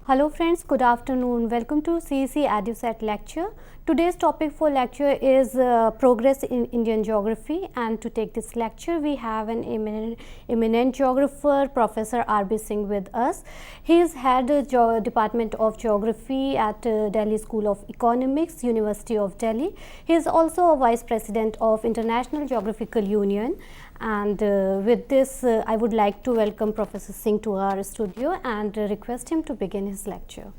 Hello friends, good afternoon. Welcome to CEC EduSat lecture. Today's topic for lecture is progress in Indian geography, and to take this lecture we have an eminent geographer, Professor R.B. Singh with us. He is head Department of Geography at Delhi School of Economics, University of Delhi. He is also a Vice President of International Geographical Union. And with this, I would like to welcome Professor Singh to our studio and request him to begin his lecture.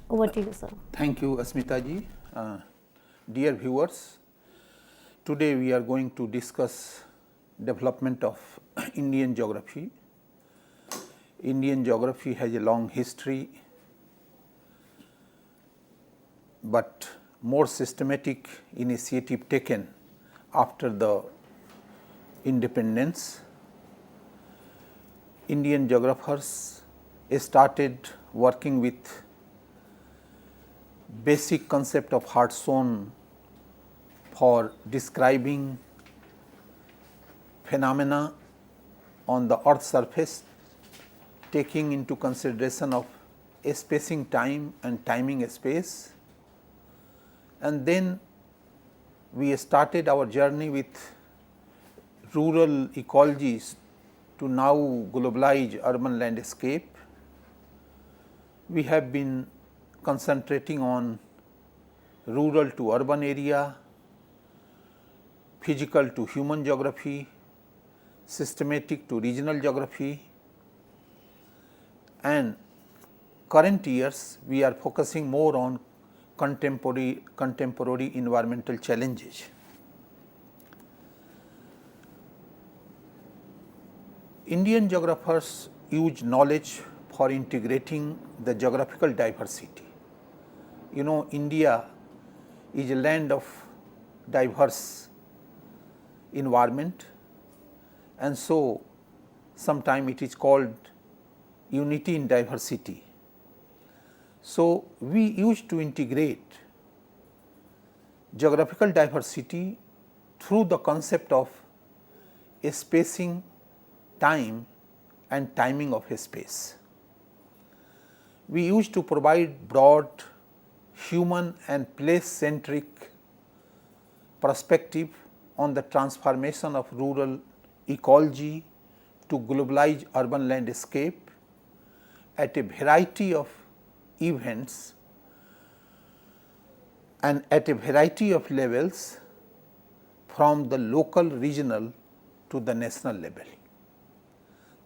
Over to you, sir. Thank you, Asmita ji. Dear viewers, today we are going to discuss development of Indian geography. Indian geography has a long history, but more systematic initiative taken after the independence. Indian geographers started working with basic concept of hard zone for describing phenomena on the earth surface, taking into consideration of spacing time and timing space, and then we started our journey with rural ecologies to now globalize urban landscape. We have been concentrating on rural to urban area, physical to human geography, systematic to regional geography, and current years we are focusing more on contemporary environmental challenges. Indian geographers use knowledge for integrating the geographical diversity. You know, India is a land of diverse environment, and so sometimes it is called unity in diversity. So, we used to integrate geographical diversity through the concept of spacing, time and timing of a space. We used to provide broad human and place centric perspective on the transformation of rural ecology to globalized urban landscape at a variety of events and at a variety of levels, from the local, regional to the national level.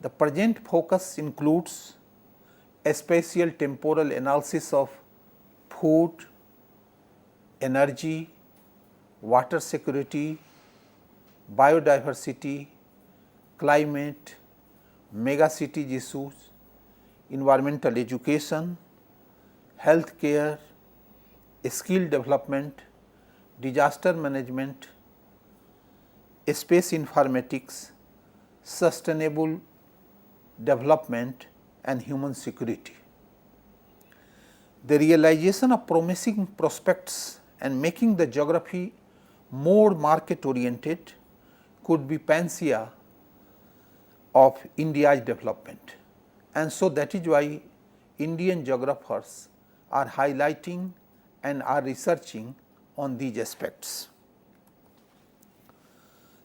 The present focus includes a spatial temporal analysis of food, energy, water security, biodiversity, climate, megacities issues, environmental education, health care, skill development, disaster management, space informatics, sustainable development and human security. The realization of promising prospects and making the geography more market oriented could be panacea of India's development, and so that is why Indian geographers are highlighting and are researching on these aspects.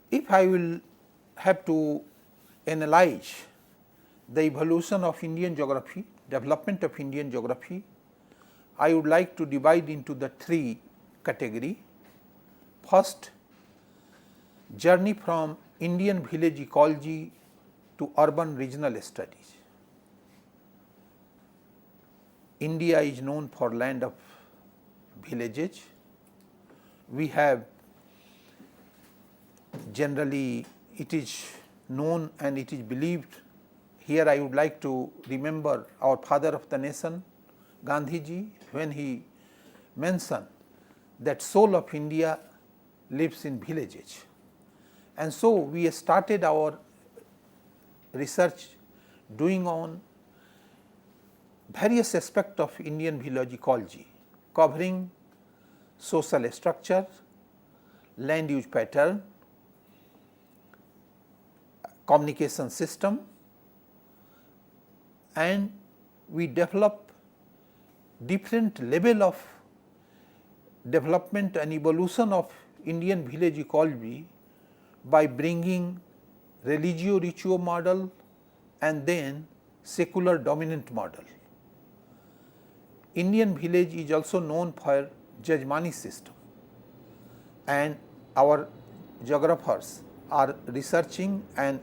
If I will have to analyze the evolution of Indian geography, development of Indian geography, I would like to divide into the three categories. First, journey from Indian village ecology to urban regional studies. India is known for land of villages. We have generally, it is known and it is believed. Here I would like to remember our father of the nation, Gandhiji, when he mentioned that soul of India lives in villages. And so, we started our research doing on various aspects of Indian village ecology, covering social structure, land use pattern, communication system, and we develop different level of development and evolution of Indian village ecology by bringing religio-ritual model and then secular dominant model. Indian village is also known for Jajmani system, and our geographers are researching, and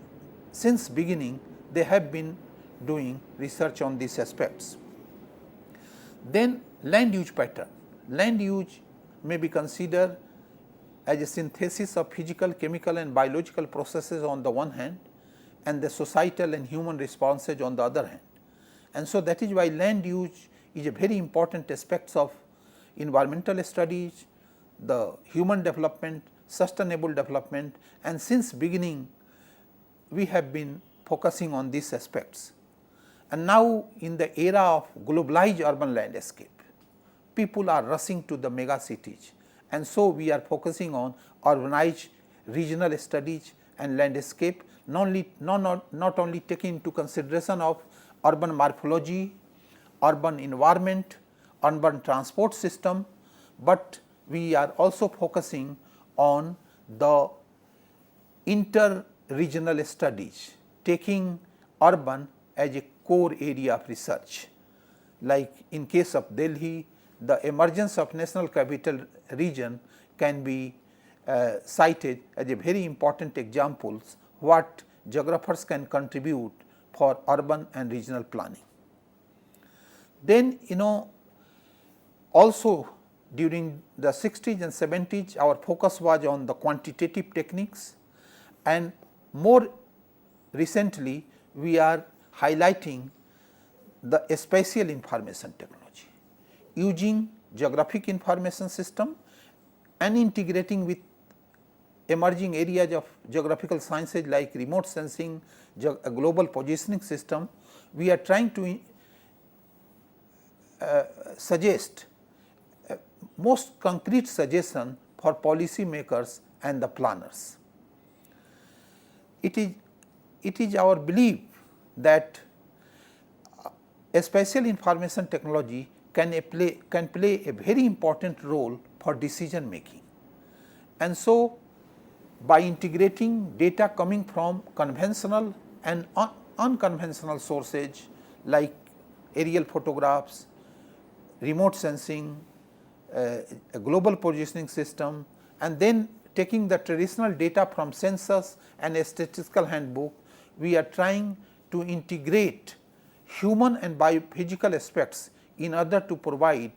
since beginning they have been doing research on these aspects. Then land use pattern. Land use may be considered as a synthesis of physical, chemical and biological processes on the one hand, and the societal and human responses on the other hand. And so, that is why land use is a very important aspect of environmental studies, the human development, sustainable development, and since beginning we have been focusing on these aspects. And now, in the era of globalized urban landscape, people are rushing to the mega cities, and so we are focusing on urbanized regional studies and landscape, not only taking into consideration of urban morphology, urban environment, urban transport system, but we are also focusing on the inter-regional studies, taking urban as a core area of research. Like in case of Delhi, the emergence of national capital region can be cited as a very important examples what geographers can contribute for urban and regional planning. Then also during the 60s and 70s our focus was on the quantitative techniques, and more recently we are highlighting the spatial information technology, using geographic information system and integrating with emerging areas of geographical sciences like remote sensing, global positioning system. We are trying to suggest most concrete suggestion for policy makers and the planners. It is our belief that spatial information technology can play a very important role for decision making. And so, by integrating data coming from conventional and unconventional sources like aerial photographs, remote sensing, a global positioning system, and then taking the traditional data from census and a statistical handbook, we are trying to integrate human and biophysical aspects in order to provide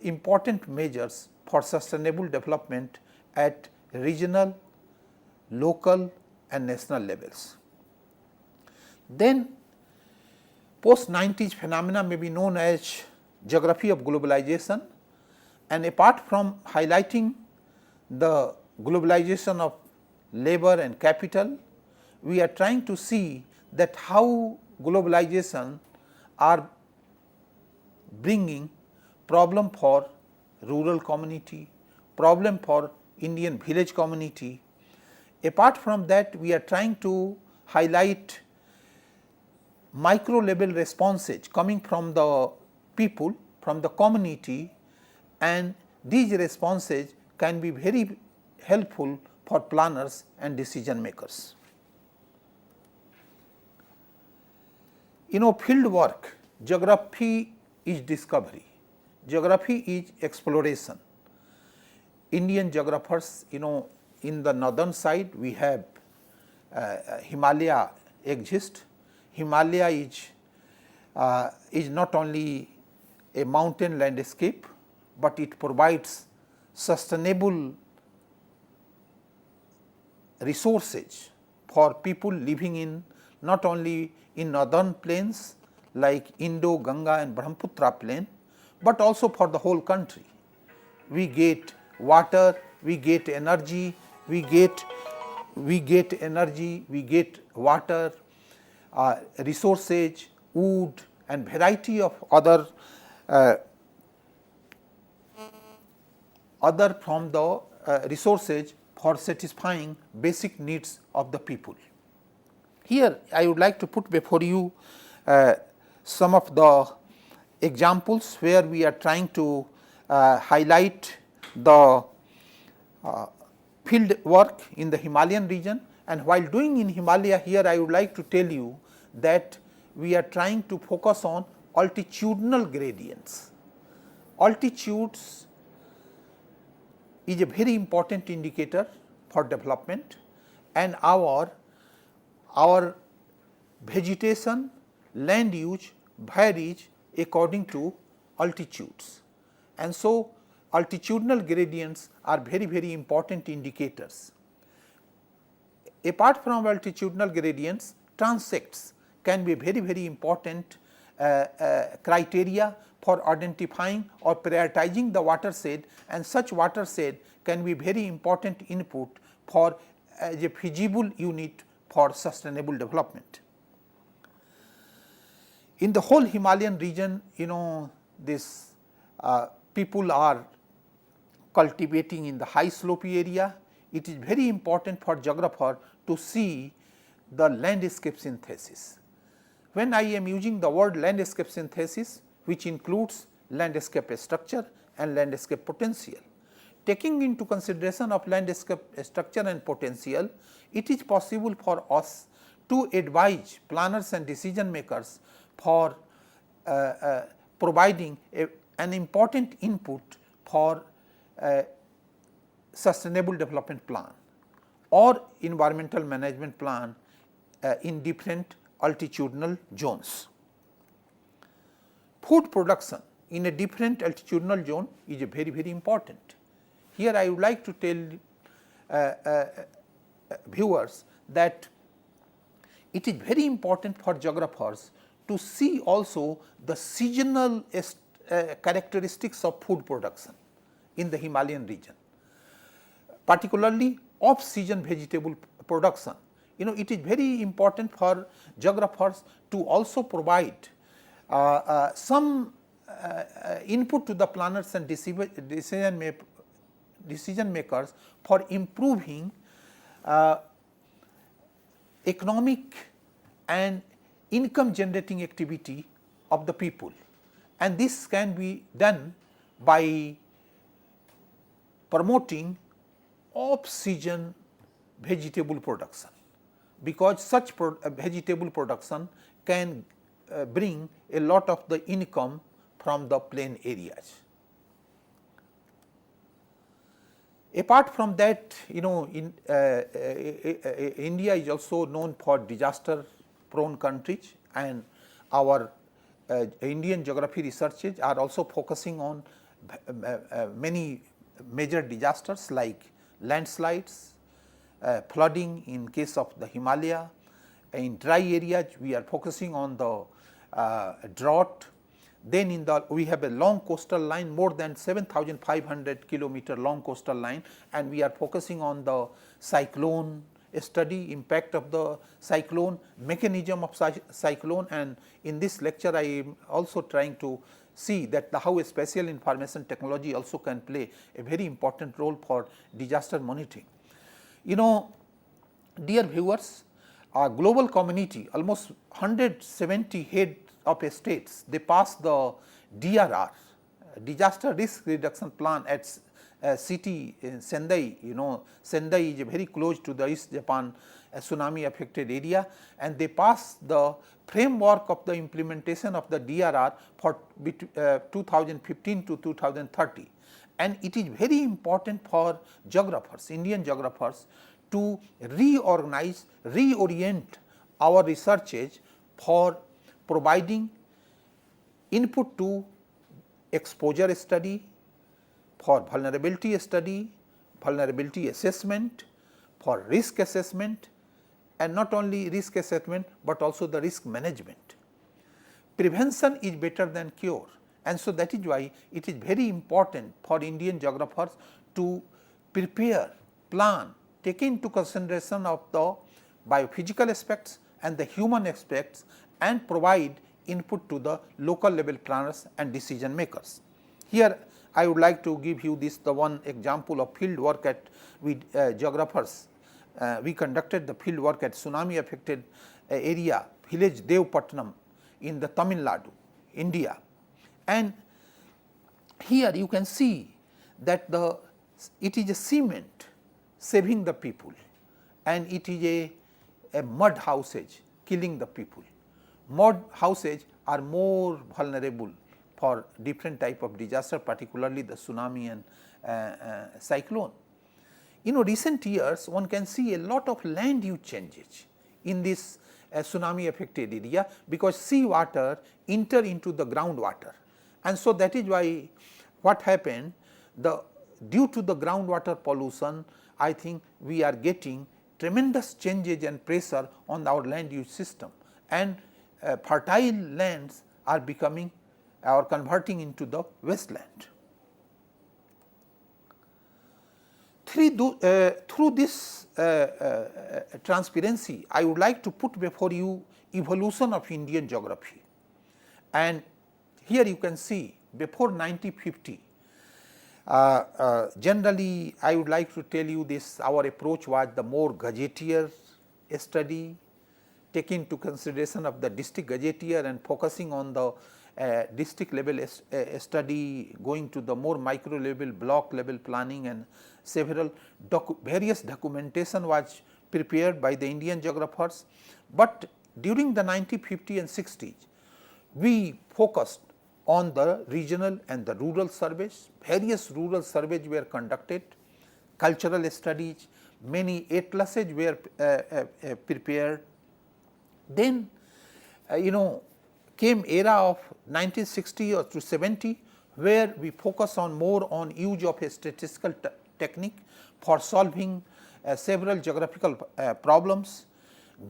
important measures for sustainable development at regional, local and national levels. Then post-90s phenomena may be known as geography of globalization, and apart from highlighting the globalization of labor and capital, we are trying to see that how globalization are bringing problem for rural community, problem for Indian village community. Apart from that, we are trying to highlight micro level responses coming from the people, from the community, and these responses can be very helpful for planners and decision makers. Field work, geography is discovery, geography is exploration. Indian geographers, in the northern side we have Himalaya exists. Himalaya is not only a mountain landscape, but it provides sustainable resources for people living in not only in northern plains like Indo, Ganga and Brahmaputra plain, but also for the whole country. We get water, we get energy, we get water, resources, wood and variety of other from the resources for satisfying basic needs of the people. Here I would like to put before you some of the examples where we are trying to highlight the field work in the Himalayan region, and while doing in Himalaya, here I would like to tell you that we are trying to focus on altitudinal gradients. Altitudes is a very important indicator for development, and our vegetation, land use varies according to altitudes, and so altitudinal gradients are very important indicators. Apart from altitudinal gradients, transects can be very important criteria for identifying or prioritizing the watershed, and such watershed can be very important input for as a feasible unit for sustainable development. In the whole Himalayan region, this people are cultivating in the high slopey area. It is very important for geographer to see the landscape synthesis. When I am using the word landscape synthesis, which includes landscape structure and landscape potential, taking into consideration of landscape structure and potential, it is possible for us to advise planners and decision makers for providing an important input for sustainable development plan or environmental management plan in different altitudinal zones. Food production in a different altitudinal zone is a very important. Here I would like to tell viewers that it is very important for geographers to see also the seasonal characteristics of food production in the Himalayan region, particularly off season vegetable production. It is very important for geographers to also provide some input to the planners and decision makers for improving economic and income generating activity of the people, and this can be done by promoting off season vegetable production, because such vegetable production can bring a lot of the income from the plain areas. Apart from that, India is also known for disaster prone countries, and our Indian geography researches are also focusing on many major disasters like landslides, flooding in case of the Himalaya. In dry areas we are focusing on the drought. Then we have a long coastal line, more than 7,500 kilometer long coastal line, and we are focusing on the cyclone study, impact of the cyclone, mechanism of cyclone, and in this lecture I am also trying to see that how a spatial information technology also can play a very important role for disaster monitoring. Dear viewers, our global community, almost 170 head of states, they passed the DRR, disaster risk reduction plan at city in Sendai. Sendai is very close to the East Japan tsunami affected area, and they passed the framework of the implementation of the DRR for 2015 to 2030. And it is very important for geographers, Indian geographers, to reorganize, reorient our researches for providing input to exposure study, for vulnerability study, vulnerability assessment, for risk assessment, and not only risk assessment, but also the risk management. Prevention is better than cure, and so that is why it is very important for Indian geographers to prepare, plan, take into consideration of the biophysical aspects and the human aspects, and provide input to the local level planners and decision makers. Here I would like to give you the one example of field work at with geographers. We conducted the field work at tsunami affected area village Devpatnam in the Tamil Nadu, India. And here you can see that it is a cement saving the people, and it is a mud houses killing the people. Mud houses are more vulnerable for different type of disaster, particularly the tsunami and cyclone. In recent years, one can see a lot of land use changes in this tsunami affected area, because sea water enter into the groundwater, and so that is why what happened, due to the groundwater pollution, I think we are getting tremendous changes and pressure on our land use system, and fertile lands are becoming or converting into the wasteland. Through this transparency, I would like to put before you evolution of Indian geography. And here you can see before 1950, generally I would like to tell you this, our approach was the more gazetteer study, taking into consideration of the district gazetteer and focusing on the district level study, going to the more micro level, block level planning, and several various documentation was prepared by the Indian geographers. But during the 1950s and 60s, we focused on the regional and the rural surveys. Various rural surveys were conducted, cultural studies, many atlases were prepared. Then came era of 1960 or to 70, where we focus on more on use of a statistical technique for solving several geographical problems.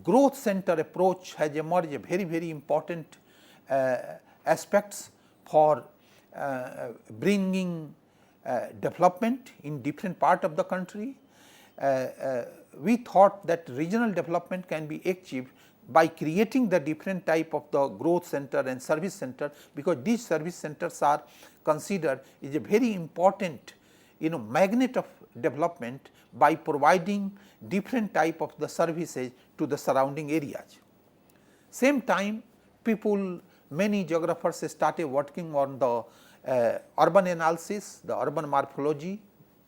Growth center approach has emerged a very important aspects for bringing development in different part of the country. We thought that regional development can be achieved by creating the different type of the growth center and service center, because these service centers are considered is a very important magnet of development by providing different type of the services to the surrounding areas. Same time, many geographers started working on the urban analysis, the urban morphology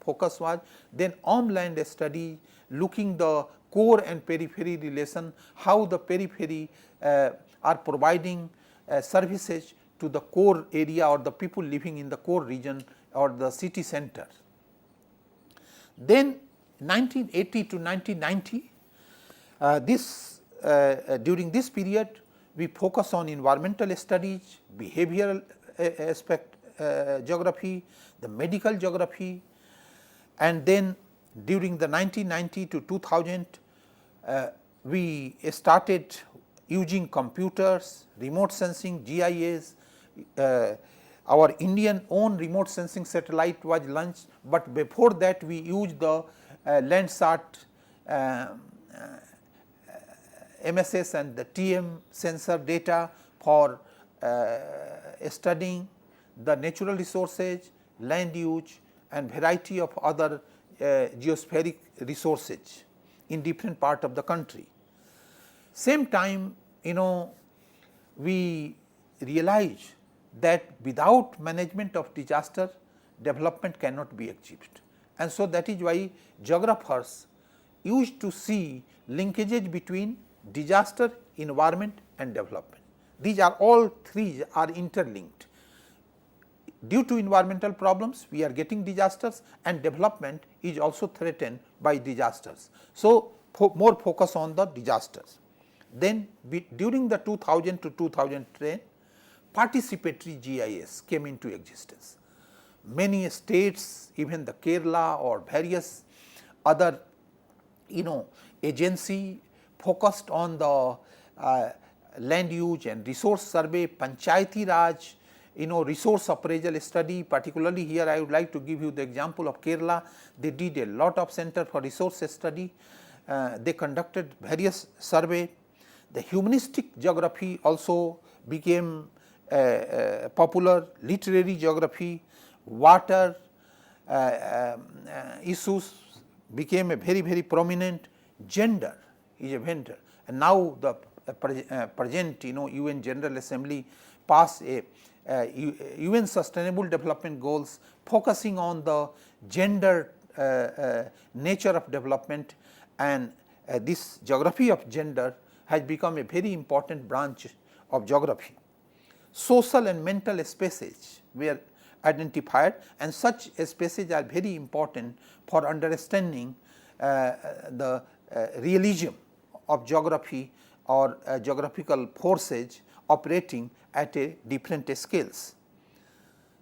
focus was, then land study, looking the core and periphery relation, how the periphery are providing services to the core area or the people living in the core region or the city center. Then 1980 to 1990, during this period we focus on environmental studies, behavioral aspect geography, the medical geography, and then during the 1990 to 2000 we started using computers, remote sensing, GIS. Our Indian own remote sensing satellite was launched, but before that we used the Landsat MSS and the TM sensor data for studying the natural resources, land use, and variety of other geospheric resources in different part of the country. Same time, we realize that without management of disaster, development cannot be achieved, and so that is why geographers used to see linkages between disaster, environment, and development. These are all three are interlinked. Due to environmental problems, we are getting disasters, and development is also threatened by disasters. So, more focus on the disasters. Then during the 2000 to 2010, participatory GIS came into existence. Many states, even the Kerala or various other agency focused on the land use and resource survey, Panchayati Raj, resource appraisal study. Particularly here I would like to give you the example of Kerala. They did a lot of center for resource study. They conducted various survey. The humanistic geography also became popular, literary geography, water issues became a very prominent, gender is a vendor, and now the present UN General Assembly passed a UN Sustainable Development Goals focusing on the gender nature of development, and this geography of gender has become a very important branch of geography. Social and mental spaces were identified, and such spaces are very important for understanding the realism of geography or geographical forces operating at a different scales.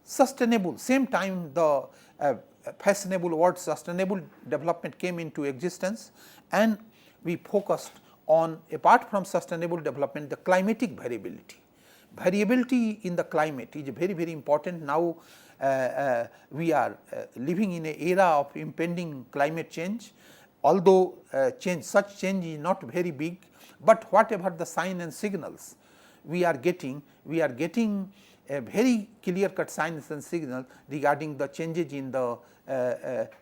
Sustainable, same time the fashionable word sustainable development came into existence, and we focused on, apart from sustainable development, the climatic variability. Variability in the climate is very, very important. Now we are living in an era of impending climate change, although such change is not very big, but whatever the sign and signals we are getting a very clear cut signs and signals regarding the changes in the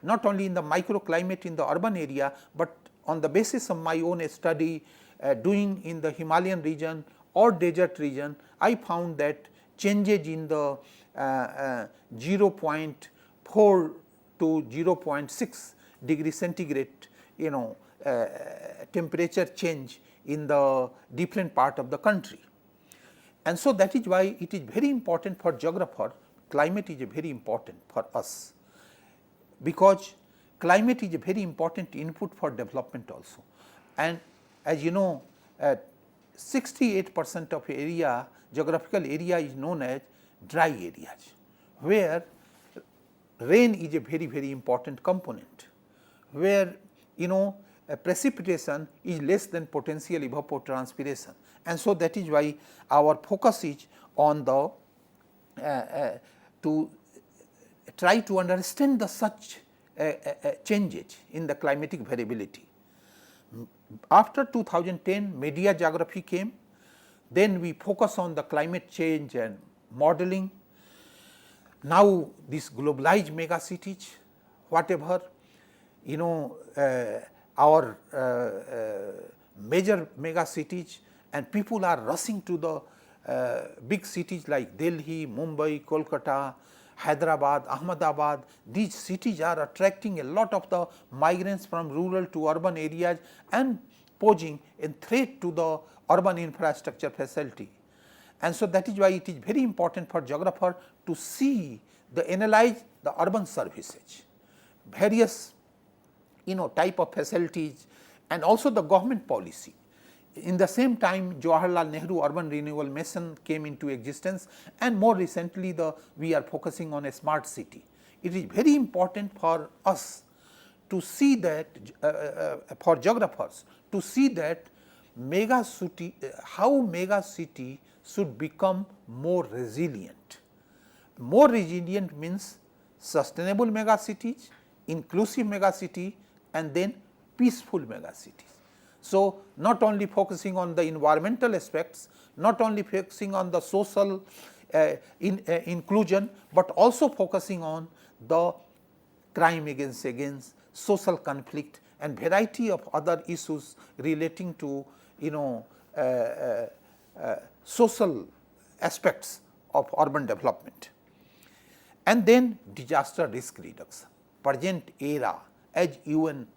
not only in the microclimate in the urban area, but on the basis of my own study doing in the Himalayan region or desert region, I found that changes in the 0.4 to 0.6 degree centigrade temperature change in the different part of the country. And so, that is why it is very important for geographer, climate is very important for us, because climate is a very important input for development also. And as you know, 68% of area, geographical area is known as dry areas, where rain is a very, very important component, where precipitation is less than potential evapotranspiration. And so, that is why our focus is on the to try to understand the such changes in the climatic variability. After 2010 media geography came, then we focus on the climate change and modeling. Now these globalized mega cities, whatever our major mega cities, and people are rushing to the big cities like Delhi, Mumbai, Kolkata, Hyderabad, Ahmedabad. These cities are attracting a lot of the migrants from rural to urban areas and posing a threat to the urban infrastructure facility. And so, that is why it is very important for geographer to see analyze the urban services, various type of facilities, and also the government policy. In the same time, Jawaharlal Nehru Urban Renewal Mission came into existence, and more recently we are focusing on a smart city. It is very important for us to see that for geographers to see that mega city, how mega city should become more resilient. More resilient means sustainable mega cities, inclusive mega city, and then peaceful mega cities. So, not only focusing on the environmental aspects, not only focusing on the social inclusion, but also focusing on the crime against social conflict and variety of other issues relating to social aspects of urban development. And then disaster risk reduction, present era as UN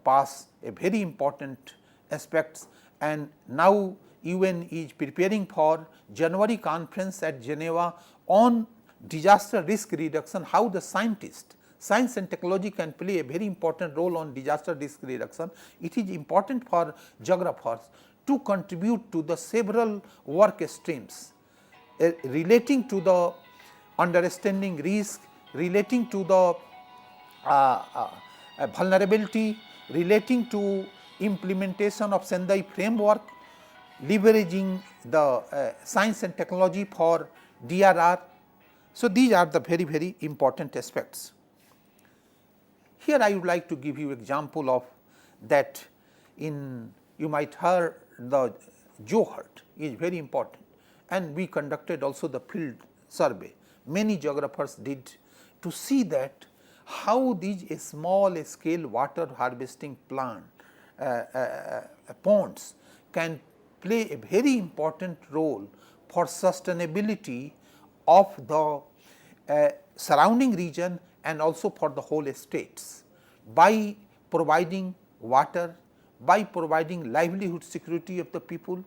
pass a very important aspects, and now UN is preparing for January conference at Geneva on disaster risk reduction, how the science and technology can play a very important role on disaster risk reduction. It is important for geographers to contribute to the several work streams relating to the understanding risk, relating to the vulnerability, relating to implementation of Sendai framework, leveraging the science and technology for DRR. So, these are the very, very important aspects. Here I would like to give you example of that. In you might heard the Johart is very important, and we conducted also the field survey. Many geographers did to see that how these small scale water harvesting plant ponds can play a very important role for sustainability of the surrounding region and also for the whole states by providing water, by providing livelihood security of the people,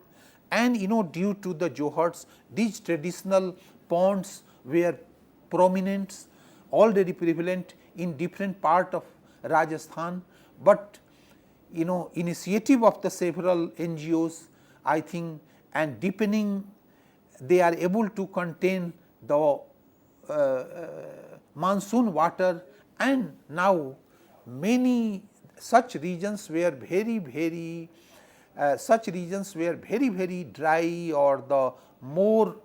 and due to the Johars, these traditional ponds were prominent, already prevalent in different part of Rajasthan, but initiative of the several NGOs, I think, and deepening, they are able to contain the monsoon water, and now many such regions were very dry, or the more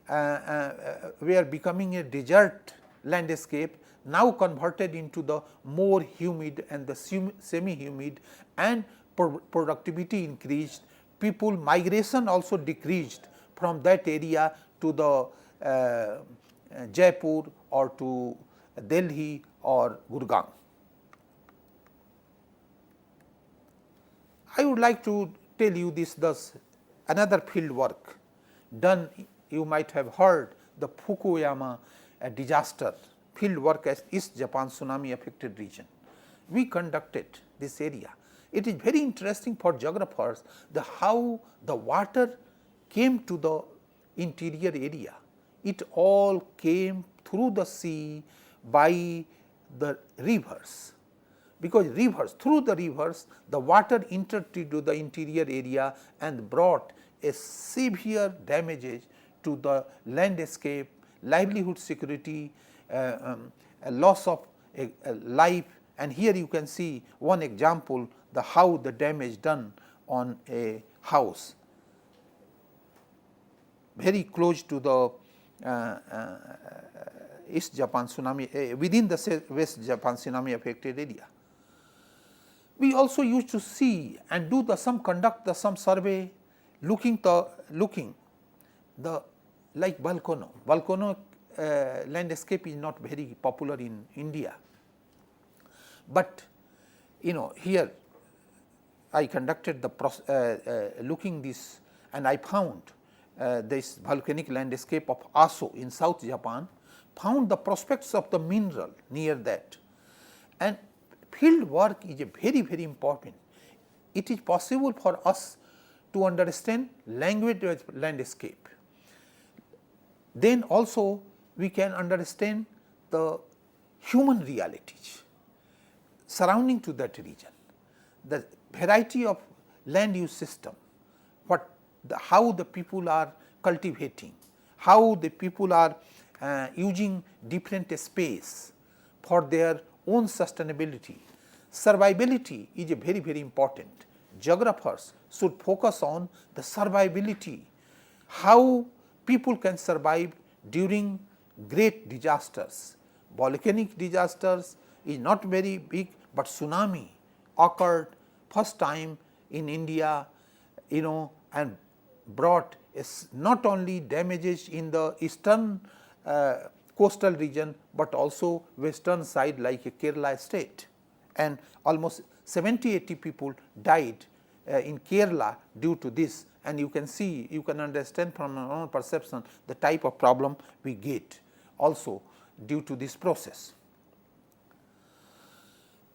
were becoming a desert landscape, now converted into the more humid and the semi humid, and productivity increased, people migration also decreased from that area to the Jaipur or to Delhi or Gurgaon. I would like to tell you this another field work done. You might have heard the Fukuyama disaster field work as East Japan tsunami affected region. We conducted this area. It is very interesting for geographers how the water came to the interior area. It all came through the sea by the rivers, because through the rivers the water entered into the interior area and brought a severe damages to the landscape, livelihood security, a loss of a life. And here you can see one example, how the damage done on a house very close to the East Japan tsunami, within the West Japan tsunami affected area. We also used to see and do conduct some survey, looking the like volcano landscape is not very popular in India, but here I conducted the looking this, and I found this volcanic landscape of Aso in South Japan, found the prospects of the mineral near that, and field work is a very important. It is possible for us to understand language landscape. Then also we can understand the human realities surrounding to that region, the variety of land use system, how the people are cultivating, how the people are using different space for their own sustainability. Survivability is a very important. Geographers should focus on the survivability, how people can survive during great disasters. Volcanic disasters is not very big, but tsunami occurred first time in India, and brought not only damages in the eastern coastal region, but also western side like Kerala state, and almost 70-80 people died in Kerala due to this. And you can see, you can understand from our own perception the type of problem we get also due to this process.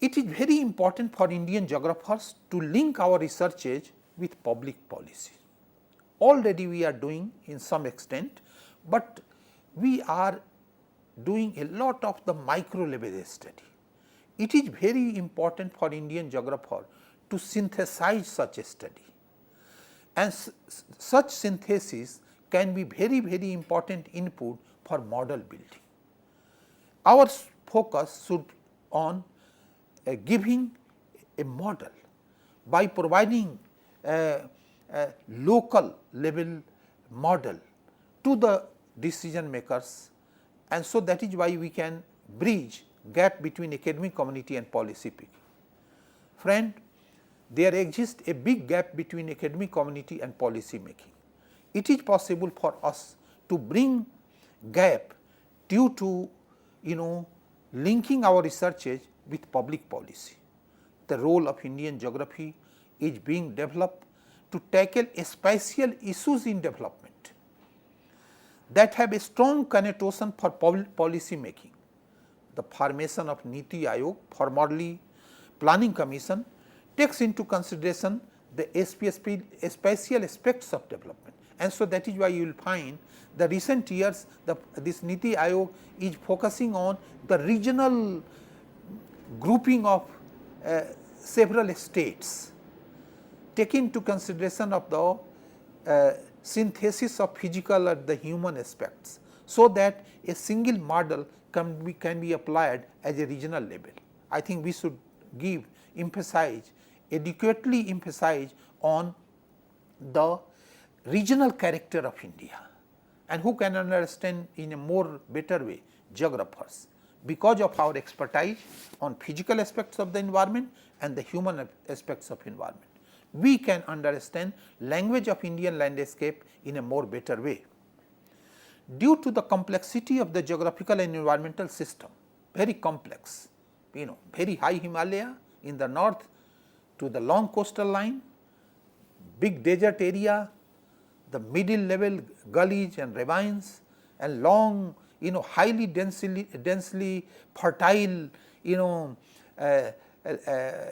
It is very important for Indian geographers to link our researches with public policy. Already we are doing in some extent, but we are doing a lot of the micro level study. It is very important for Indian geographer to synthesize such a study, and such synthesis can be very important input for model building. Our focus should on giving a model by providing a local level model to the decision makers, and so that is why we can bridge gap between academic community and policy making. Friend, there exists a big gap between academic community and policy making. It is possible for us to bring gap due to linking our researches with public policy. The role of Indian geography is being developed to tackle spatial issues in development that have a strong connotation for policy making. The formation of Niti Aayog, formerly Planning Commission, takes into consideration the spatial aspects of development, and so that is why you will find the recent years this Niti Aayog is focusing on the regional grouping of several states, taking into consideration of the synthesis of physical or the human aspects, so that a single model can be applied as a regional level. I think we should adequately emphasize on the regional character of India, and who can understand in a more better way? Geographers, because of our expertise on physical aspects of the environment and the human aspects of environment. We can understand language of Indian landscape in a more better way. Due to the complexity of the geographical and environmental system, very complex, very high Himalaya in the north to the long coastal line, big desert area, the middle level gullies and ravines, and long, highly densely fertile,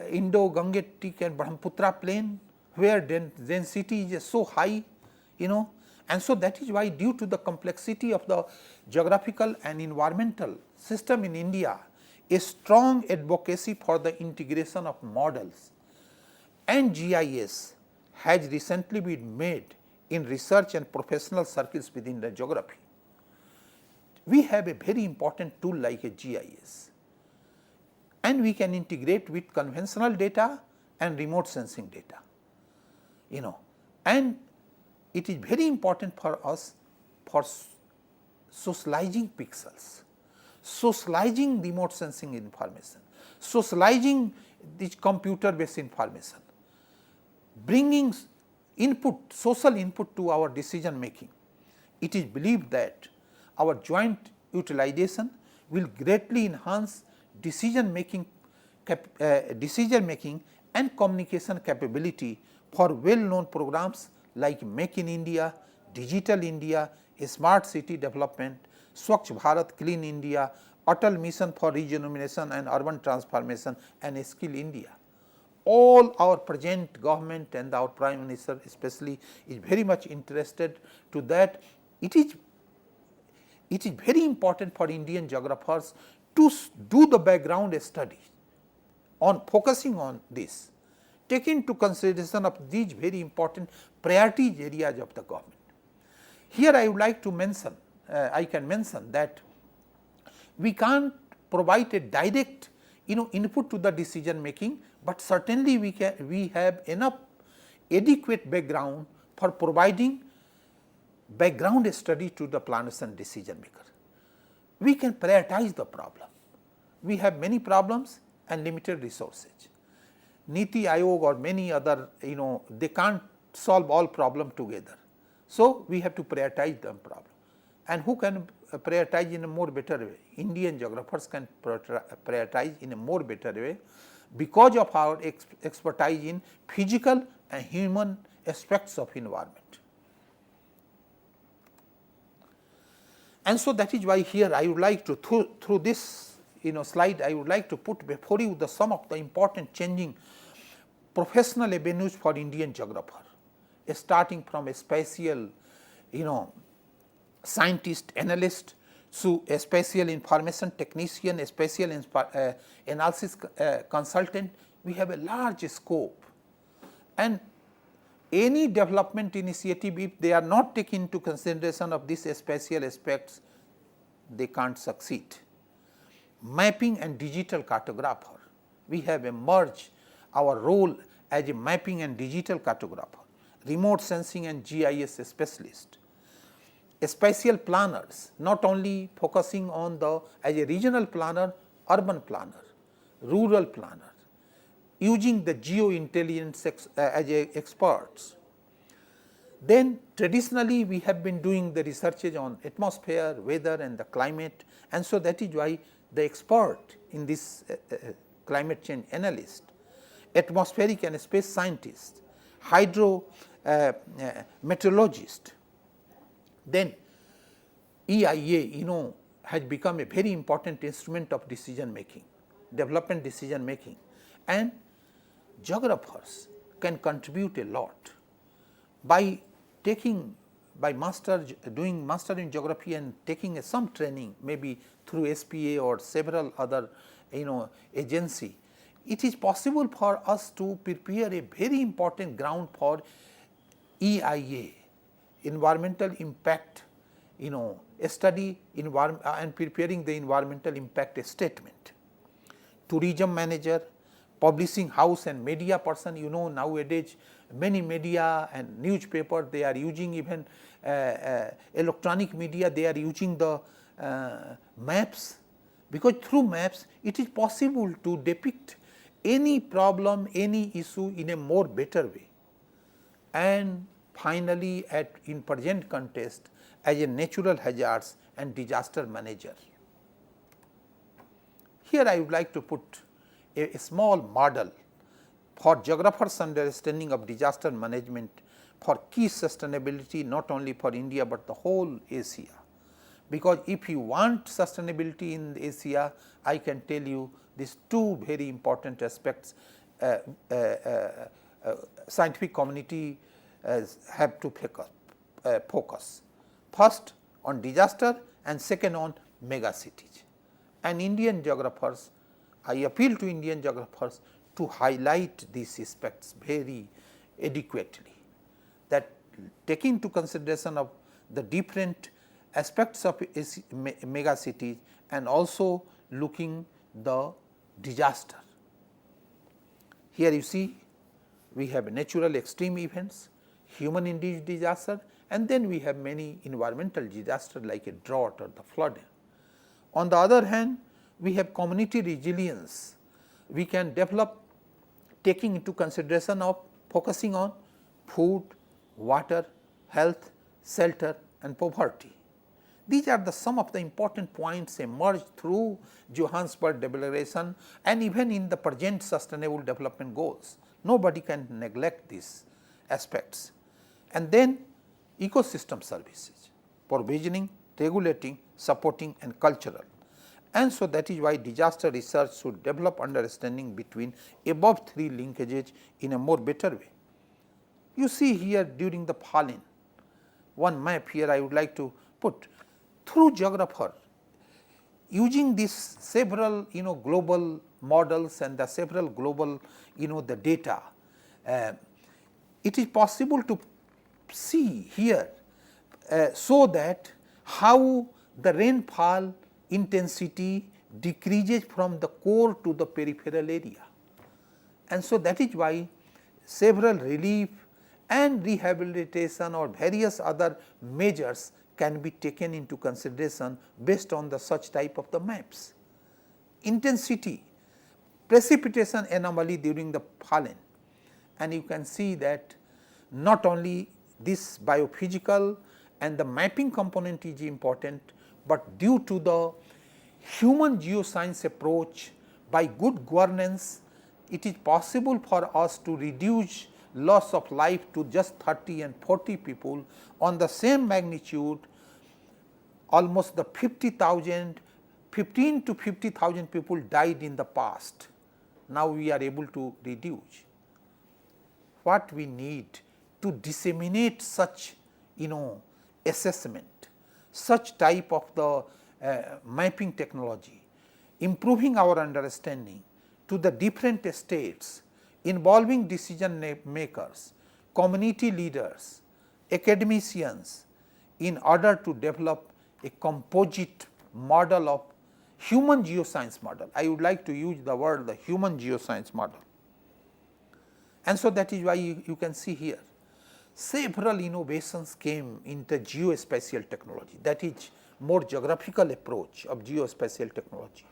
Indo-Gangetic and Brahmaputra plain, where density is so high, and so that is why, due to the complexity of the geographical and environmental system in India, a strong advocacy for the integration of models and GIS has recently been made in research and professional circles within the geography. We have a very important tool like a GIS, and we can integrate with conventional data and remote sensing data, and it is very important for us for socializing pixels, socializing remote sensing information, socializing this computer based information, bringing input, social input to our decision making. It is believed that our joint utilization will greatly enhance decision making and communication capability for well known programs like Make in India, Digital India, Smart City Development, Swachh Bharat, Clean India, Atal Mission for Rejuvenation and Urban Transformation, and Skill India. All our present government and our Prime Minister especially is very much interested to that. It is very important for Indian geographers to do the background study on focusing on this, taking into consideration of these very important priority areas of the government. Here I would like to mention, I can mention that we can't provide a direct input to the decision making, but certainly we have enough adequate background for providing background study to the planners and decision maker. We can prioritize the problem. We have many problems and limited resources. Niti Aayog or many other, they can't solve all problem together. So, we have to prioritize the problem, and who can prioritize in a more better way? Indian geographers can prioritize in a more better way because of our expertise in physical and human aspects of environment. And so that is why here I would like to through this slide I would like to put before you the some of the important changing professional avenues for Indian geographer, starting from a spatial scientist, analyst, to a spatial information technician, a spatial analysis consultant. We have a large scope, and any development initiative, if they are not taken into consideration of these spatial aspects, they can't succeed. Mapping and digital cartographer, we have emerged our role as a mapping and digital cartographer, remote sensing and GIS specialist, spatial planners, not only focusing on as a regional planner, urban planner, rural planner, using the geo-intelligence as experts. Then traditionally we have been doing the researches on atmosphere, weather and the climate, and so that is why the expert in this climate change analyst, atmospheric and space scientist, hydro meteorologist. Then EIA has become a very important instrument of decision making, development decision making, and geographers can contribute a lot by doing master in geography and taking some training, maybe through SPA or several other agency. It is possible for us to prepare a very important ground for EIA, environmental impact, study and preparing the environmental impact statement. Tourism manager, publishing house and media person, nowadays many media and newspaper, they are using even electronic media, they are using the maps, because through maps it is possible to depict any problem, any issue in a more better way. And finally, in present context, as a natural hazards and disaster manager. Here I would like to put a small model for geographers' understanding of disaster management for key sustainability, not only for India, but the whole Asia. Because if you want sustainability in Asia, I can tell you these two very important aspects scientific community have to focus. First on disaster and second on mega cities. And Indian geographers, I appeal to Indian geographers to highlight these aspects very adequately, that taking into consideration of the different aspects of mega cities and also looking the disaster. Here you see we have natural extreme events, human induced disaster, and then we have many environmental disasters like a drought or the flood. On the other hand, we have community resilience. We can develop taking into consideration of focusing on food, water, health, shelter and poverty. These are some of the important points emerged through Johannesburg Declaration and even in the present sustainable development goals. Nobody can neglect these aspects. And then ecosystem services, provisioning, regulating, supporting and cultural. And so that is why disaster research should develop understanding between above three linkages in a more better way. You see here during the fallen, one map here I would like to put. Through geographer, using these several global models and the several global the data, it is possible to see here so that how the rainfall intensity decreases from the core to the peripheral area. And so that is why several relief and rehabilitation or various other measures can be taken into consideration based on the such type of the maps. Intensity, precipitation anomaly during the fallen, and you can see that not only this biophysical and the mapping component is important, but due to the human geoscience approach, by good governance, it is possible for us to reduce loss of life to just 30 and 40 people on the same magnitude, almost the 50,000, 15 to 50,000 people died in the past. Now we are able to reduce. What we need to disseminate such assessment, such type of the mapping technology, improving our understanding to the different states, involving decision makers, community leaders, academicians, in order to develop a composite model of human geoscience model. I would like to use the word the human geoscience model. And so that is why you can see here several innovations came in the geospatial technology, that is more geographical approach of geospatial technology,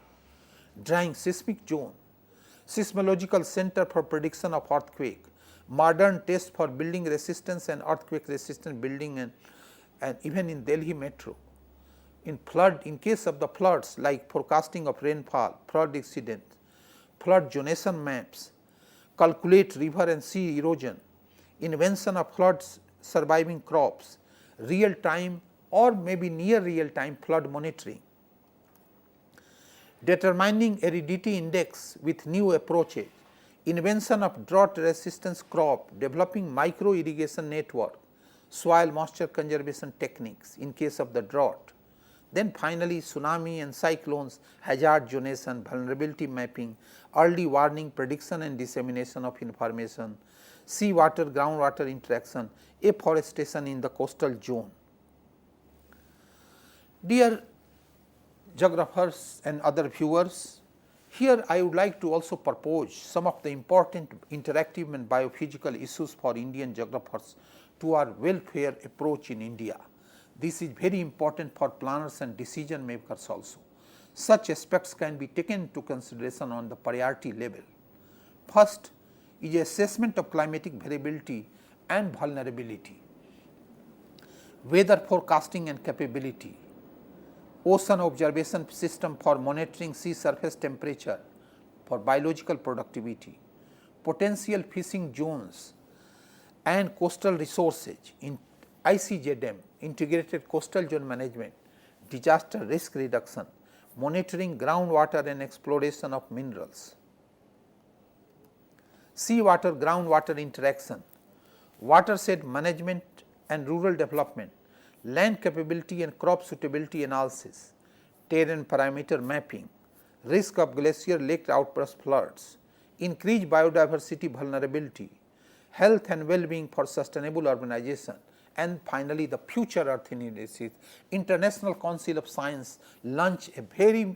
drawing seismic zone, seismological center for prediction of earthquake, modern tests for building resistance and earthquake resistant building, and even in Delhi metro. In case of the floods, like forecasting of rainfall, flood incidents, flood zonation maps, calculate river and sea erosion, invention of flood surviving crops, real time or maybe near real time flood monitoring, determining aridity index with new approaches, invention of drought resistance crop, developing micro irrigation network, soil moisture conservation techniques in case of the drought. Then finally, tsunami and cyclones, hazard zonation, vulnerability mapping, early warning, prediction and dissemination of information, seawater groundwater interaction, afforestation in the coastal zone. Dear geographers and other viewers, here I would like to also propose some of the important interactive and biophysical issues for Indian geographers to our welfare approach in India. This is very important for planners and decision makers also. Such aspects can be taken into consideration on the priority level. First is assessment of climatic variability and vulnerability, weather forecasting and capability, ocean observation system for monitoring sea surface temperature for biological productivity, potential fishing zones and coastal resources in ICZM, integrated coastal zone management, disaster risk reduction, monitoring groundwater and exploration of minerals, seawater groundwater interaction, watershed management and rural development, land capability and crop suitability analysis, terrain parameter mapping, risk of glacier lake outburst floods, increased biodiversity vulnerability, health and well-being for sustainable urbanization, and finally, the Future Earth Initiative. International Council of Science launched a very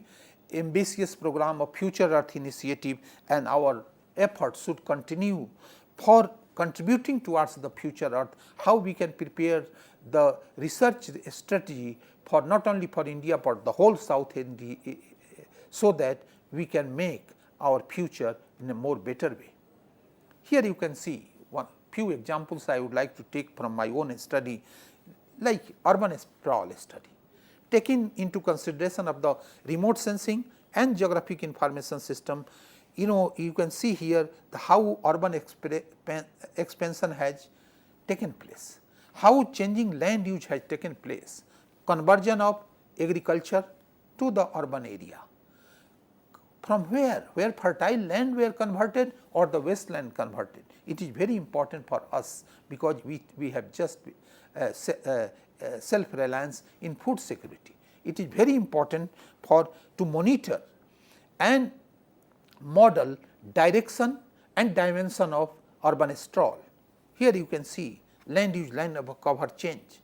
ambitious program of Future Earth Initiative, and our efforts should continue for contributing towards the future Earth, how we can prepare the research strategy for not only for India, but the whole South India, so that we can make our future in a more better way. Here you can see one few examples I would like to take from my own study, like urban sprawl study, taking into consideration of the remote sensing and geographic information system. You can see here the how urban expansion has taken place, how changing land use has taken place, conversion of agriculture to the urban area, from where fertile land were converted or the wasteland converted. It is very important for us, because we have just self-reliance in food security. It is very important to monitor and model direction and dimension of urban sprawl. Here you can see land use, land cover change,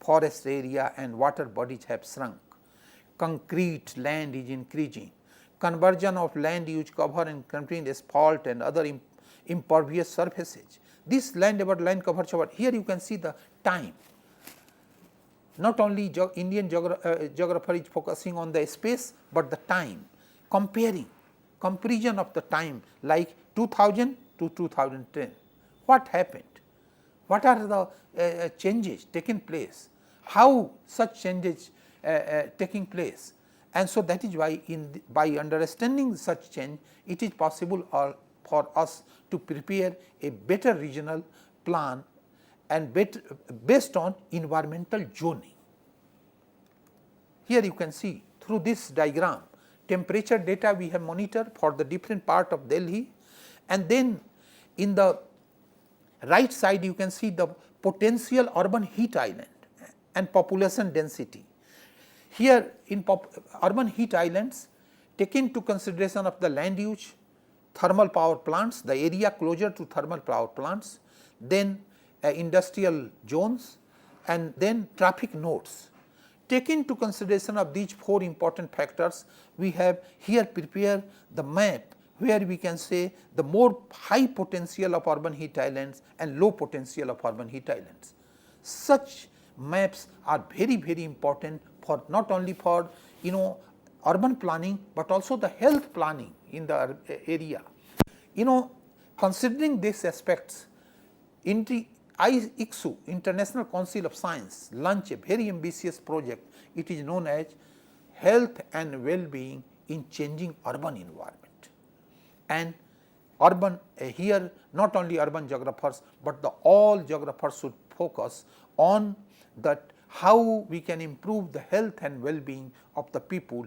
forest area and water bodies have shrunk, concrete land is increasing, conversion of land use cover and contain asphalt and other impervious surfaces. This land cover cover, here you can see the time. Not only Indian geographer is focusing on the space, but the time, comparison of the time, like 2000 to 2010. What happened? What are the changes taking place? How such changes taking place? And so that is why by understanding such change, it is possible for us to prepare a better regional plan and based on environmental zoning. Here you can see through this diagram temperature data we have monitored for the different part of Delhi, and then in the right side you can see the potential urban heat island and population density. Here in urban heat islands, take into consideration of the land use, thermal power plants, the area closer to thermal power plants, then industrial zones, and then traffic nodes. Take into consideration of these four important factors, we have here prepared the map where we can say the more high potential of urban heat islands and low potential of urban heat islands. Such maps are very, very important for not only for urban planning, but also the health planning in the area. Considering these aspects, ICSU, International Council of Science, launched a very ambitious project. It is known as Health and Well-being in Changing Urban Environment. And urban here not only urban geographers, but the all geographers should focus on that how we can improve the health and well-being of the people,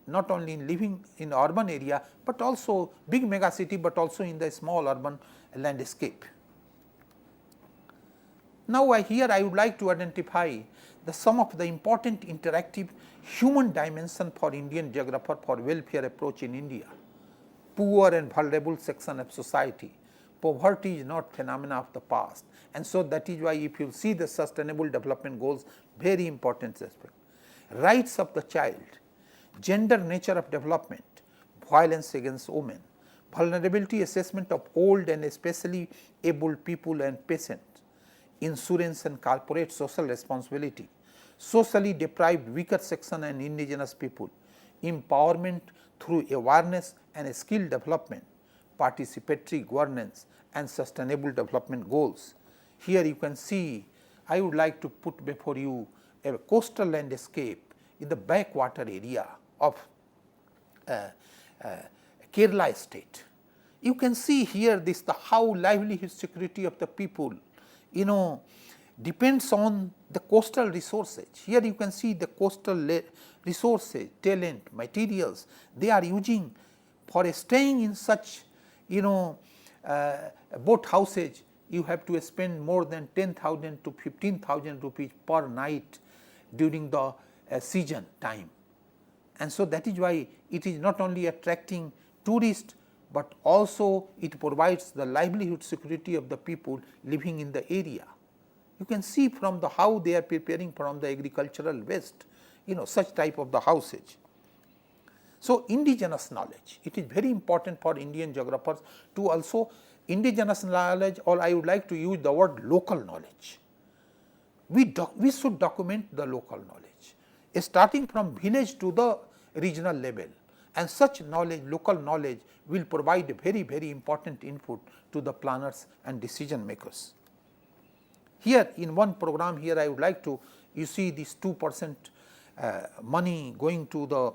not only in living in urban area, but also big mega city, but also in the small urban landscape. Now, here I would like to identify some of the important interactive human dimension for Indian geographer for welfare approach in India. Poor and vulnerable section of society. Poverty is not phenomena of the past, and so that is why if you see the sustainable development goals, very important aspect. Rights of the child, gender nature of development, violence against women, vulnerability assessment of old and especially able people and patients, insurance and corporate social responsibility, socially deprived weaker section and indigenous people, empowerment through awareness and skill development, participatory governance and sustainable development goals. Here you can see, I would like to put before you a coastal landscape in the backwater area of Kerala state. You can see here this the how livelihood security of the people depends on the coastal resources. Here you can see the coastal resources, talent, materials they are using for staying in such boat houses. You have to spend more than 10,000 to 15,000 rupees per night during the season time. And so that is why it is not only attracting tourists, but also it provides the livelihood security of the people living in the area. You can see from the how they are preparing from the agricultural waste, such type of the houses. So, indigenous knowledge, it is very important for Indian geographers to also indigenous knowledge, or I would like to use the word local knowledge. We should document the local knowledge, starting from village to the regional level, and such knowledge, local knowledge will provide a very, very important input to the planners and decision makers. Here in one program here I would like to, you see this 2% money going to the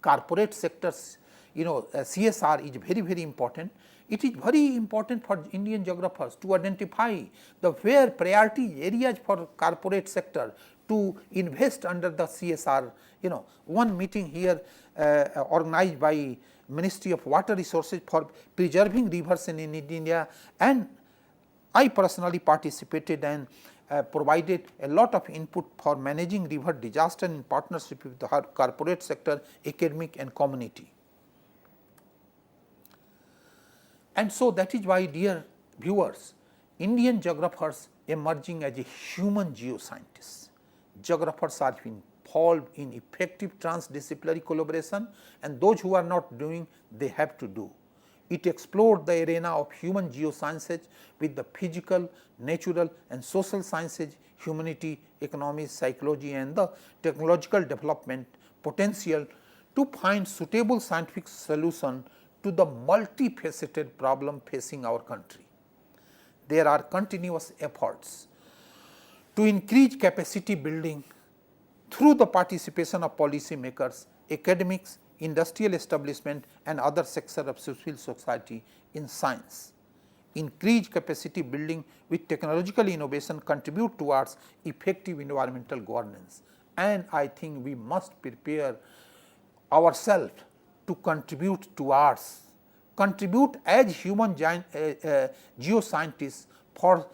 corporate sectors, CSR is very, very important. It is very important for Indian geographers to identify the where priority areas for corporate sector to invest under the CSR. One meeting here organized by Ministry of Water Resources for preserving rivers in India, and I personally participated and provided a lot of input for managing river disaster in partnership with the corporate sector, academic and community. And so that is why, dear viewers, Indian geographers emerging as a human geoscientists. Geographers are involved in effective transdisciplinary collaboration, and those who are not doing, they have to do. It explored the arena of human geosciences with the physical, natural and social sciences, humanity, economics, psychology and the technological development potential to find suitable scientific solution to the multifaceted problem facing our country. There are continuous efforts to increase capacity building through the participation of policy makers, academics, industrial establishment and other sectors of civil society in science. Increased capacity building with technological innovation contribute towards effective environmental governance, and I think we must prepare ourselves to contribute towards, contribute as human geoscientists for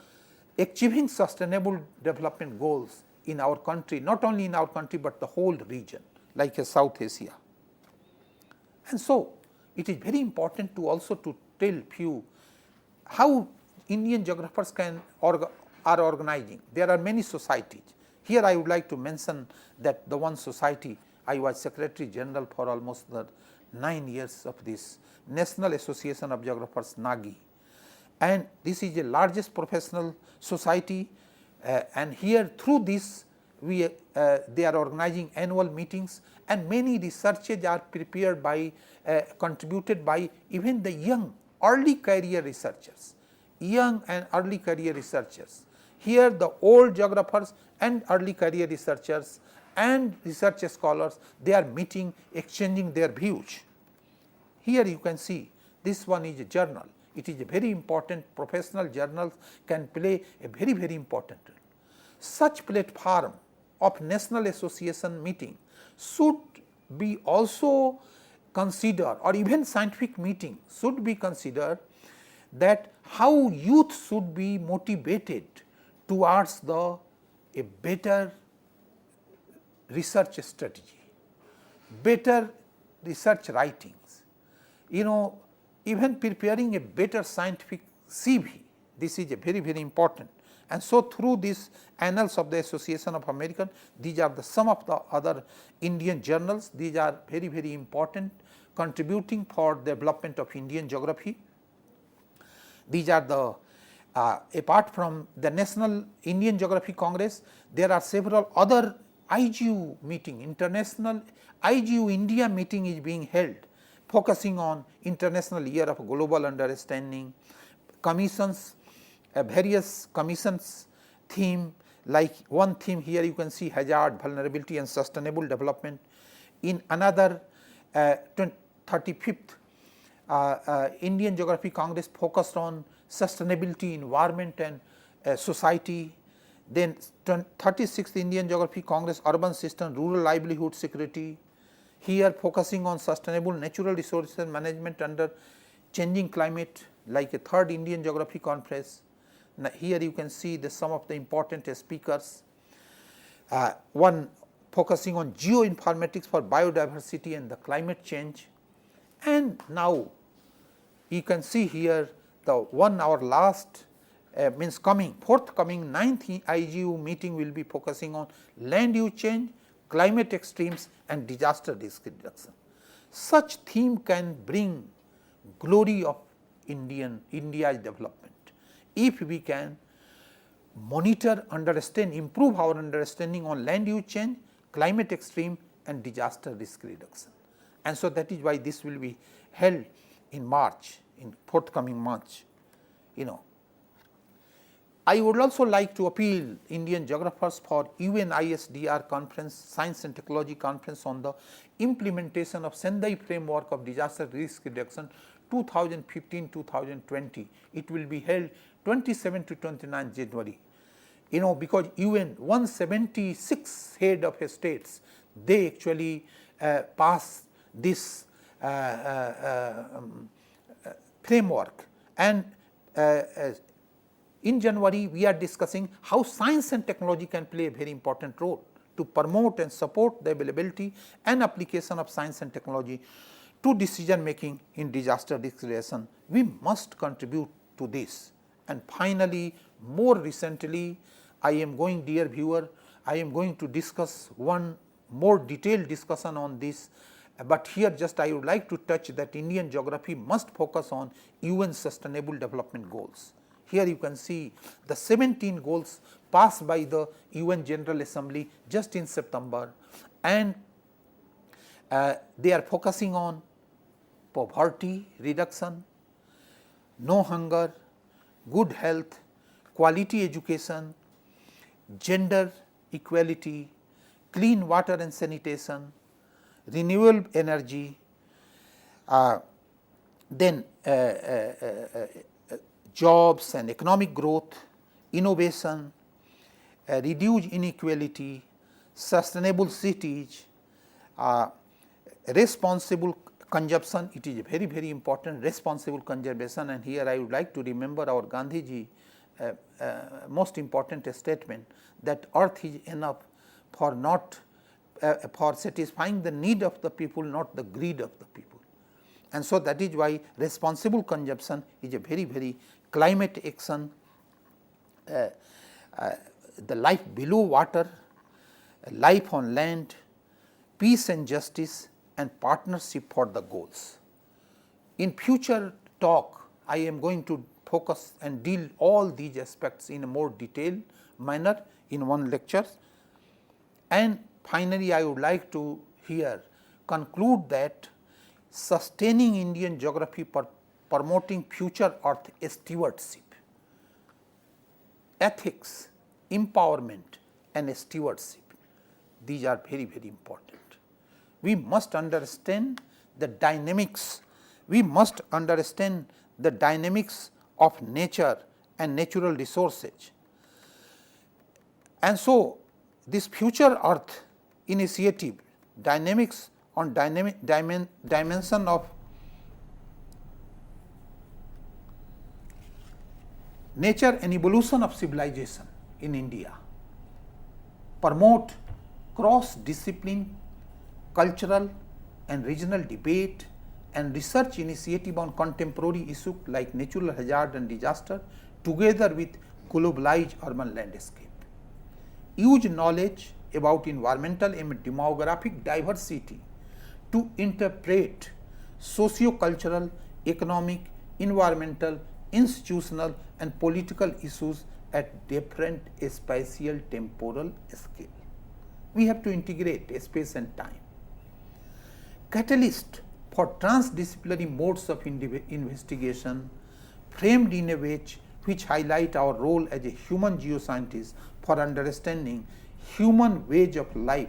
achieving sustainable development goals in our country, not only in our country, but the whole region like South Asia. And so, it is very important to also to tell few how Indian geographers are organizing. There are many societies. Here I would like to mention that the one society, I was Secretary General for almost 9 years of this National Association of Geographers, NAGI, and this is the largest professional society, and here through this they are organizing annual meetings, and many researches are prepared by contributed by even the young early career researchers, young and early career researchers. Here the old geographers and early career researchers and research scholars, they are meeting, exchanging their views. Here you can see This one is a journal. It is a very important, professional journals can play a very, very important role. Such platform of national association meeting should be also considered, or even scientific meeting should be considered, that how youth should be motivated towards a better research strategy, better research writings, even preparing a better scientific CV. This is a very, very important. And so, through these annals of the Association of American, these are some of the other Indian journals. These are very, very important, contributing for development of Indian geography. These are the apart from the National Indian Geography Congress, there are several other IGU meeting, international IGU India meeting is being held, focusing on International Year of Global Understanding, commissions, various commissions theme, like one theme here you can see hazard, vulnerability and sustainable development. In another 35th Indian Geography Congress focused on sustainability, environment and society. Then 36th Indian Geography Congress urban system, rural livelihood security, here focusing on sustainable natural resources management under changing climate, like a third Indian Geography Conference. Now, here you can see some of the important speakers, one focusing on geoinformatics for biodiversity and the climate change. And now you can see here the one our last means forthcoming 9th IGU meeting will be focusing on land use change, climate extremes and disaster risk reduction. Such theme can bring glory of India's development if we can monitor, understand, improve our understanding on land use change, climate extreme and disaster risk reduction. And so, that is why this will be held in March, in forthcoming March. I would also like to appeal Indian geographers for UNISDR conference, Science and Technology conference on the implementation of Sendai framework of disaster risk reduction 2015-2020. It will be held 27 to 29 January. Because UN 176 head of states, they actually pass this framework, and in January we are discussing how science and technology can play a very important role to promote and support the availability and application of science and technology to decision making in disaster risk reduction. We must contribute to this. And finally, more recently, I am going, dear viewer, I am going to discuss one more detailed discussion on this, but here just I would like to touch that Indian geography must focus on UN Sustainable Development Goals. Here you can see the 17 goals passed by the UN General Assembly just in September, and they are focusing on poverty reduction, no hunger, good health, quality education, gender equality, clean water and sanitation, renewable energy, then jobs and economic growth, innovation, reduce inequality, sustainable cities, responsible consumption. It is very, very important, responsible conservation, and here I would like to remember our Gandhiji most important statement that earth is enough for not for satisfying the need of the people, not the greed of the people. And so, that is why responsible consumption is a very, very climate action, the life below water, life on land, peace and justice and partnership for the goals. In future talk, I am going to focus and deal all these aspects in a more detailed manner in one lecture. And finally, I would like to here conclude that sustaining Indian geography promoting future earth stewardship, ethics, empowerment and stewardship, these are very, very important. We must understand the dynamics we must understand the dynamics of nature and natural resources. And so, this future earth initiative dynamics on dimension of nature and evolution of civilization in India, promote cross discipline, cultural and regional debate and research initiative on contemporary issues like natural hazard and disaster together with globalized urban landscape. Use knowledge about environmental and demographic diversity to interpret socio-cultural, economic, environmental, institutional and political issues at different spatial temporal scale. We have to integrate space and time. Catalyst for transdisciplinary modes of investigation framed in a way which highlight our role as a human geoscientist for understanding human ways of life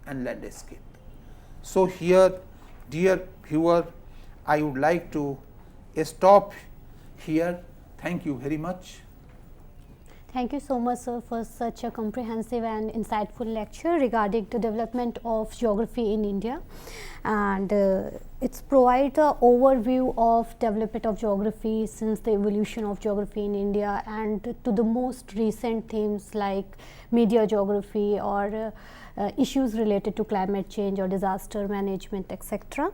and landscape. So, here dear viewer, I would like to stop here. Thank you very much. Thank you so much, sir, for such a comprehensive and insightful lecture regarding the development of geography in India. And it's provide an overview of development of geography since the evolution of geography in India and to the most recent themes like media geography or issues related to climate change or disaster management, etc.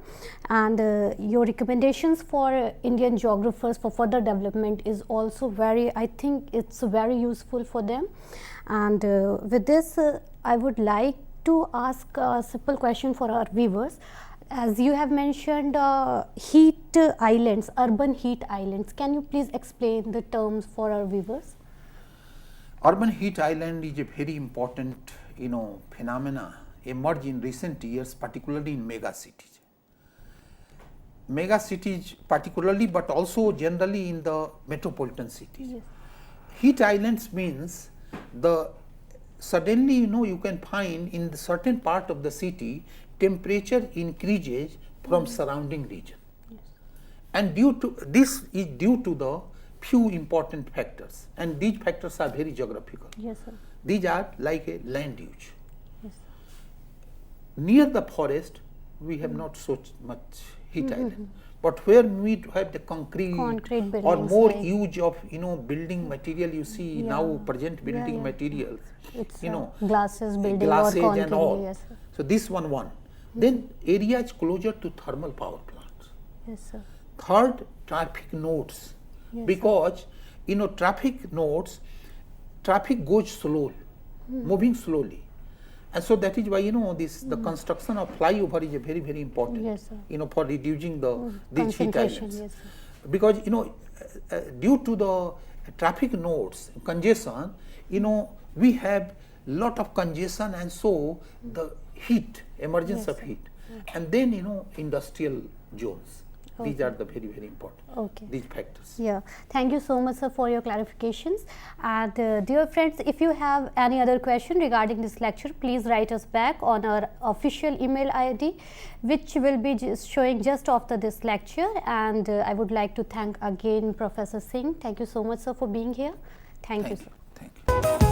And your recommendations for Indian geographers for further development is also very, I think it's very useful for them. And with this, I would like to ask a simple question for our viewers. As you have mentioned heat islands, urban heat islands, can you please explain the terms for our viewers? Urban heat island is a very important phenomena emerged in recent years, particularly in mega cities. Mega cities particularly, but also generally in the metropolitan cities. Yes. Heat islands means the suddenly you can find in the certain part of the city temperature increases from surrounding region. Yes. And due to this is due to the few important factors, and these factors are very geographical. Yes, sir. These are like a land use. Yes. Near the forest, we have not so much heat island, but where we have the concrete or more like use of building material. You see now present building materials. It's glasses building glasses or concrete, and all. Yes, sir. So this one. Then areas closer to thermal power plants. Yes, sir. Third, traffic nodes. Yes, because traffic nodes, traffic goes slow, moving slowly, and so that is why this the construction of flyover is a very very important. Yes, sir. For reducing the these heat islands. Yes, because due to the traffic nodes congestion, we have lot of congestion, and so the heat emergence of heat, and then industrial zones. These are the very very important. These factors. Yeah, thank you so much, sir, for your clarifications. And dear friends, if you have any other question regarding this lecture, please write us back on our official email ID, which will be showing just after this lecture. And I would like to thank again Professor Singh. Thank you so much, sir, for being here. Thank you, sir. Thank you.